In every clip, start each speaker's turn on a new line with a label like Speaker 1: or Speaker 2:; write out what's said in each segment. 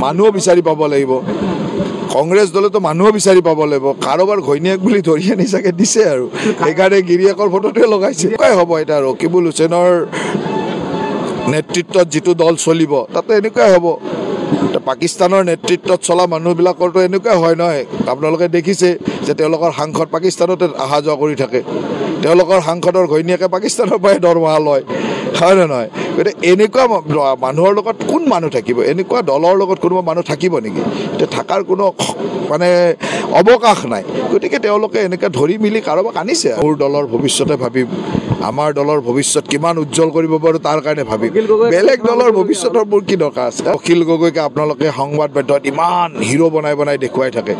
Speaker 1: মানুহ বিচাৰি পাব লাগিব কংগ্ৰেছ দলে তো মানুহ বিচাৰি পাব লাগিব কাৰোবাৰ ঘৈণীয়েক বুলি ধৰি আনি চাগে দিছে আৰু সেইকাৰণে গিৰিয়েকৰ ফটোটোৱে লগাইছে काय হ'ব এটা ৰকিবুল হুছেইনৰ নেতৃত্বত যেটো দল চলিব তাতে এনেকুৱাই হ'ব পাকিস্তানৰ নেতৃত্বত চলা মানুহবিলাকৰটো এনেকুৱা হয় নহয় আপোনালোকে দেখিছে যে তেওঁলোকৰ সাংসদ পাকিস্তানতে অহা যোৱা কৰি থাকে তেওঁলোকৰ সাংসদৰ ঘৈণীয়েকে পাকিস্তানৰ পৰাই দৰমহা লয় হয় নে নহয় গতিকে এনেকুৱা মানুহৰ লগত কোন মানুহ থাকিব এনেকুৱা দলৰ লগত কোনোবা মানুহ থাকিব নেকি এতিয়া থকাৰ কোনো মানে অৱকাশ নাই গতিকে তেওঁলোকে এনেকৈ ধৰি মিলি কাৰোবাক আনিছে মোৰ দলৰ ভৱিষ্যতে ভাবিম আমাৰ দলৰ ভৱিষ্যত কিমান উজ্জ্বল কৰিব পাৰোঁ তাৰ কাৰণে ভাবিম বেলেগ দলৰ ভৱিষ্যতৰ মোৰ কি দৰকাৰ আছে অখিল গগৈকে আপোনালোকে সংবাদ মাধ্যমত ইমান হিৰো বনাই বনাই দেখুৱাই থাকে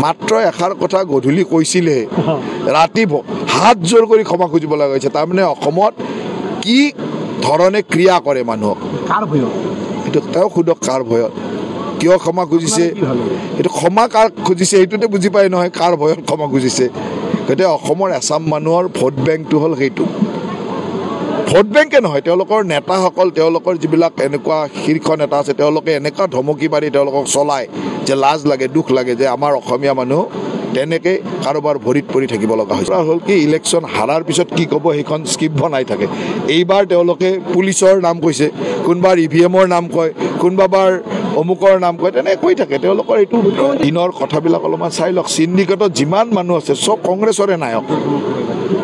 Speaker 1: মাত্ৰ এষাৰ কথা গধূলি কৈছিলে ৰাতি হাত জোৰ কৰি ক্ষমা খুজিব লগা হৈছে তাৰমানে অসমত কি ধৰণে ক্ৰিয়া কৰে মানুহক কাৰ ভয়ত এইটো তেওঁ খুদক কাৰ ভয়ত কিয় ক্ষমা খুজিছে এইটো ক্ষমা কাৰ খুজিছে এইটোতে বুজি পায় নহয় কাৰ ভয়ত ক্ষমা খুজিছে গতিকে অসমৰ এছাম মানুহৰ ভোট বেংকটো হ'ল সেইটো ভোট বেংকে নহয় তেওঁলোকৰ নেতাসকল তেওঁলোকৰ যিবিলাক এনেকুৱা শীৰ্ষ নেতা আছে তেওঁলোকে এনেকুৱা ধমকি মাৰি তেওঁলোকক চলায় যে লাজ লাগে দুখ লাগে যে আমাৰ অসমীয়া মানুহ তেনেকৈ কাৰোবাৰ ভৰিত পৰি থাকিব লগা হৈছে হ'ল কি ইলেকশ্যন হাৰাৰ পিছত কি ক'ব সেইখন স্ক্ৰিপ্ট বনাই থাকে এইবাৰ তেওঁলোকে পুলিচৰ নাম কৈছে কোনোবাৰ EVMৰ নাম কয় কোনোবাবাৰ অমুকৰ নাম কয় তেনেকৈ কৈ থাকে তেওঁলোকৰ এইটো দিনৰ কথাবিলাক অলপমান চাই লওক চিণ্ডিকেটত যিমান মানুহ আছে চব কংগ্ৰেছৰে নায়ক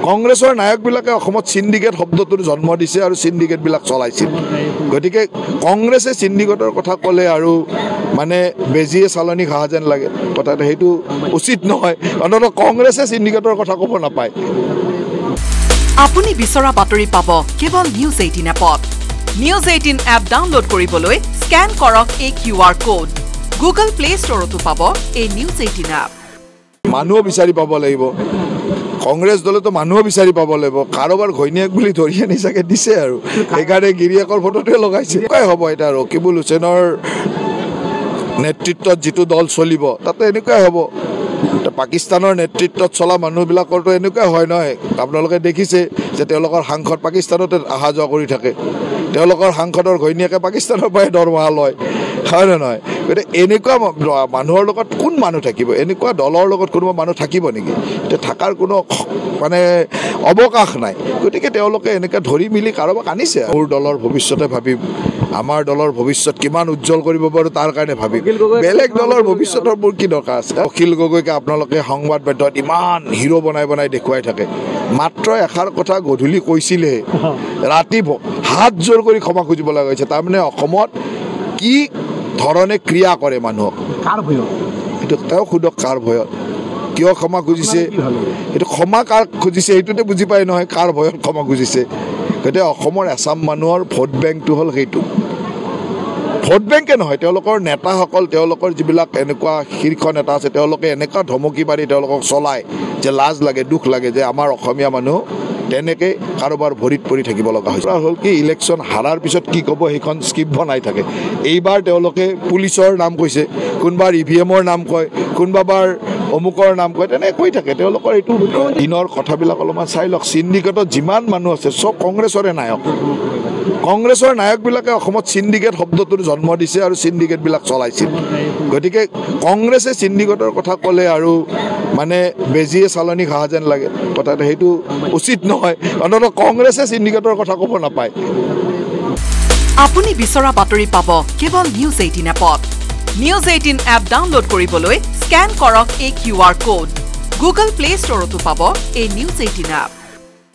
Speaker 1: কংগ্ৰেছৰ নায়কবিলাকে অসমত চিণ্ডিকেট শব্দটোৰ জন্ম দিছে আৰু চিণ্ডিকেটবিলাক চলাইছিল গতিকে কংগ্ৰেছে চিণ্ডিকেটৰ কথা ক'লে আৰু মানে বেজিয়ে চালনি খোৱা যেন লাগে কথাটো সেইটো উচিত নহয় অন্ততঃ কংগ্ৰেছে চিণ্ডিকেটৰ কথা ক'ব নাপায়
Speaker 2: আপুনি বিচৰা বাতৰি পাব কেৱল নিউজ 18 এপত নিউজ 18 এপ ডাউনলোড কৰিবলৈ স্ক্যান কৰক এই QR কোড গুগল প্লে ষ্টৰতো পাব এই নিউজ 18 এপ
Speaker 1: মানুহ বিচাৰি পাব লাগিব কংগ্ৰেছ দলে তো মানুহ বিচাৰি পাব লাগিব কাৰোবাৰ ঘৈণীয়েক বুলি ধৰি আনি চাগে দিছে আৰু সেইকাৰণে গিৰিয়েকৰ ফটোটোৱে লগাইছে काय হ'ব এটা ৰকিবুল হুছেইনৰ নেতৃত্বত যেটো দল চলিব তাতে এনেকুৱাই হ'ব পাকিস্তানৰ নেতৃত্বত চলা মানুহবিলাকৰটো এনেকুৱা হয় নহয় আপোনালোকে দেখিছে যে তেওঁলোকৰ সাংসদ পাকিস্তানতে অহা যোৱা কৰি থাকে তেওঁলোকৰ সাংসদৰ ঘৈণীয়েকে পাকিস্তানৰ পৰাই দৰমহা লয় হয় নে নহয় গতিকে এনেকুৱা মানুহৰ লগত কোন মানুহ থাকিব এনেকুৱা দলৰ লগত কোনোবা মানুহ থাকিব নেকি এতিয়া থকাৰ কোনো মানে অৱকাশ নাই গতিকে তেওঁলোকে এনেকৈ ধৰি মিলি কাৰোবাক আনিছে মোৰ দলৰ ভৱিষ্যতে ভাবিম আমাৰ দলৰ ভৱিষ্যত কিমান উজ্জ্বল কৰিব পাৰোঁ তাৰ কাৰণে ভাবিম বেলেগ দলৰ ভৱিষ্যতৰ মোৰ কি দৰকাৰ আছে অখিল গগৈকে আপোনালোকে সংবাদ মাধ্যমত ইমান হিৰো বনাই বনাই দেখুৱাই থাকে মাত্ৰ এষাৰ কথা গধূলি কৈছিলে ৰাতি হাত জোৰ কৰি ক্ষমা খুজিব লগা হৈছে তাৰমানে অসমত কি ধৰণে ক্ৰিয়া কৰে মানুহক কাৰ ভয়ত এইটো তেওঁ খুদক কাৰ ভয়ত কিয় ক্ষমা খুজিছে এইটো ক্ষমা কাৰ খুজিছে এইটোতে বুজি পায় নহয় কাৰ ভয়ত ক্ষমা খুজিছে গতিকে অসমৰ এছাম মানুহৰ ভোট বেংকটো হ'ল সেইটো ভোট বেংকে নহয় তেওঁলোকৰ নেতাসকল তেওঁলোকৰ যিবিলাক এনেকুৱা শীৰ্ষ নেতা আছে তেওঁলোকে এনেকুৱা ধমকি মাৰি তেওঁলোকক চলায় যে লাজ লাগে দুখ লাগে যে আমাৰ অসমীয়া মানুহ তেনেকৈ কাৰোবাৰ ভৰিত পৰি থাকিব লগা হৈছে হ'ল কি ইলেকশ্যন হাৰাৰ পিছত কি ক'ব সেইখন স্ক্ৰিপ্ট বনাই থাকে এইবাৰ তেওঁলোকে পুলিচৰ নাম কৈছে কোনোবাৰ EVMৰ নাম কয় কোনোবাবাৰ অমুকৰ নাম কয় তেনেকৈ কৈ থাকে তেওঁলোকৰ এইটো দিনৰ কথাবিলাক অলপমান চাই লওক চিণ্ডিকেটত যিমান মানুহ আছে চব কংগ্ৰেছৰে নায়ক কংগ্ৰেছৰ নায়কবিলাকে অসমত চিণ্ডিকেট শব্দটোৰ জন্ম দিছে আৰু চিণ্ডিকেটবিলাক চলাইছিল গতিকে কংগ্ৰেছে চিণ্ডিকেটৰ কথা ক'লে আৰু মানে বেজিয়ে চালনি খোৱা যেন লাগে কথাটো সেইটো উচিত নহয় অন্ততঃ কংগ্ৰেছে চিণ্ডিকেটৰ কথা ক'ব নাপায়
Speaker 2: আপুনি বিচৰা বাতৰি পাব কেৱল নিউজ 18 এপত নিউজ 18 এপ ডাউনলোড কৰিবলৈ স্ক্যান কৰক এই QR কোড গুগল প্লে ষ্টৰতো পাব এই নিউজ 18 এপ